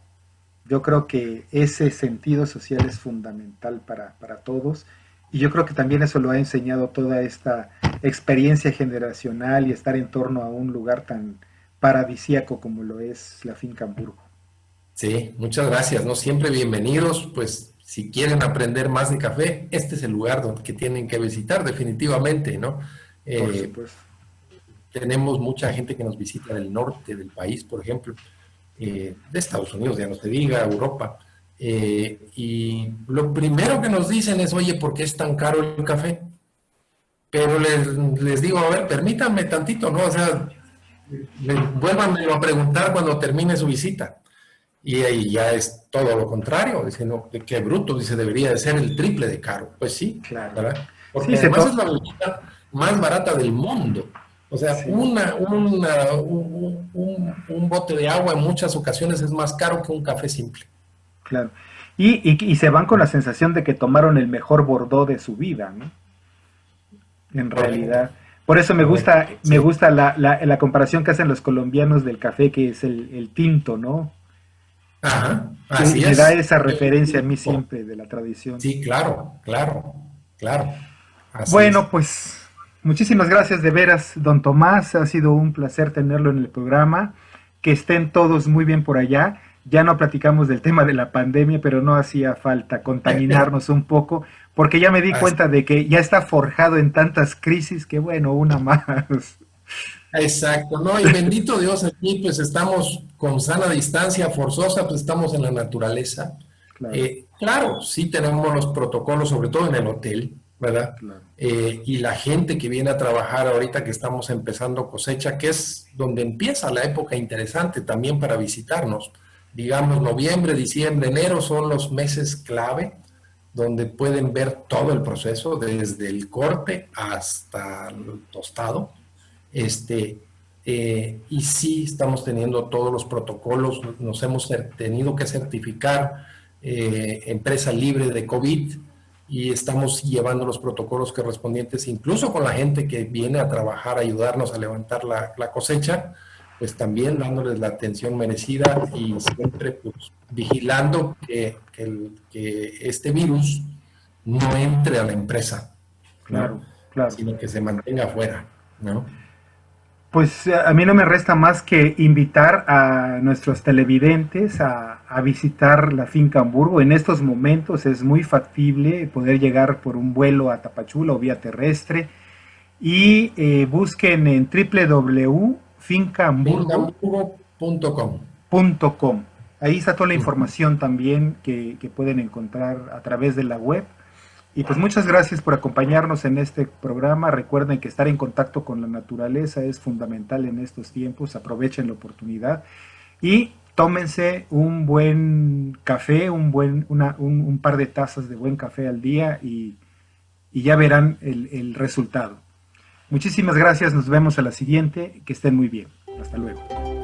Yo creo que ese sentido social es fundamental para todos y yo creo que también eso lo ha enseñado toda esta experiencia generacional y estar en torno a un lugar tan paradisíaco como lo es la finca Hamburgo. Sí, muchas gracias, ¿no? Siempre bienvenidos, pues si quieren aprender más de café, este es el lugar que tienen que visitar definitivamente, ¿no? Por Eh, supuesto. tenemos mucha gente que nos visita del norte del país, por ejemplo, de Estados Unidos, ya no se diga, Europa, y lo primero que nos dicen es, oye, ¿por qué es tan caro el café? Pero les digo, a ver, permítanme tantito, ¿no? O sea, vuélvanmelo a preguntar cuando termine su visita. Y ahí ya es todo lo contrario, dice, no, qué bruto, dice, debería de ser el triple de caro. Pues sí, Claro. ¿verdad? Porque Sí, además es la bebida más barata del mundo. O sea, sí, un bote de agua en muchas ocasiones es más caro que un café simple. claro. Y se van con la sensación de que tomaron el mejor Bordeaux de su vida, ¿no? En Correcto, realidad. Por eso correcto. me Sí, gusta la comparación que hacen los colombianos del café, que es el tinto, ¿no? ajá, Que así me da es. esa referencia a mí siempre de la tradición. Sí, claro, claro, claro. Así Bueno, es. pues muchísimas gracias de veras, don Tomás. Ha sido un placer tenerlo en el programa. Que estén todos muy bien por allá. Ya no platicamos del tema de la pandemia, pero no hacía falta contaminarnos un poco, porque ya me di Así cuenta de que ya está forjado en tantas crisis que bueno, una más. exacto, no, y bendito Dios, aquí pues estamos con sana distancia forzosa, pues estamos en la naturaleza. Claro, Claro, sí tenemos los protocolos, sobre todo en el hotel, ¿verdad? claro. Y la gente que viene a trabajar ahorita que estamos empezando cosecha, que es donde empieza la época interesante también para visitarnos. Digamos, noviembre, diciembre, enero son los meses clave donde pueden ver todo el proceso, desde el corte hasta el tostado. Este, y sí estamos teniendo todos los protocolos, nos hemos tenido que certificar empresa libre de COVID y estamos llevando los protocolos correspondientes, incluso con la gente que viene a trabajar, a ayudarnos a levantar la cosecha, pues también dándoles la atención merecida y siempre pues, vigilando que este virus no entre a la empresa, Claro, ¿no? claro. Sino que se mantenga afuera, ¿no? Pues a mí no me resta más que invitar a nuestros televidentes a visitar la finca Hamburgo. En estos momentos es muy factible poder llegar por un vuelo a Tapachula o vía terrestre y busquen en www.fincahamburgo.com. Fincamburgo.com. Ahí está toda la información también que pueden encontrar a través de la web. Y pues muchas gracias por acompañarnos en este programa. Recuerden que estar en contacto con la naturaleza es fundamental en estos tiempos. Aprovechen la oportunidad y tómense un buen café, un par de tazas de buen café al día y ya verán el resultado. Muchísimas gracias. Nos vemos a la siguiente. Que estén muy bien. Hasta luego.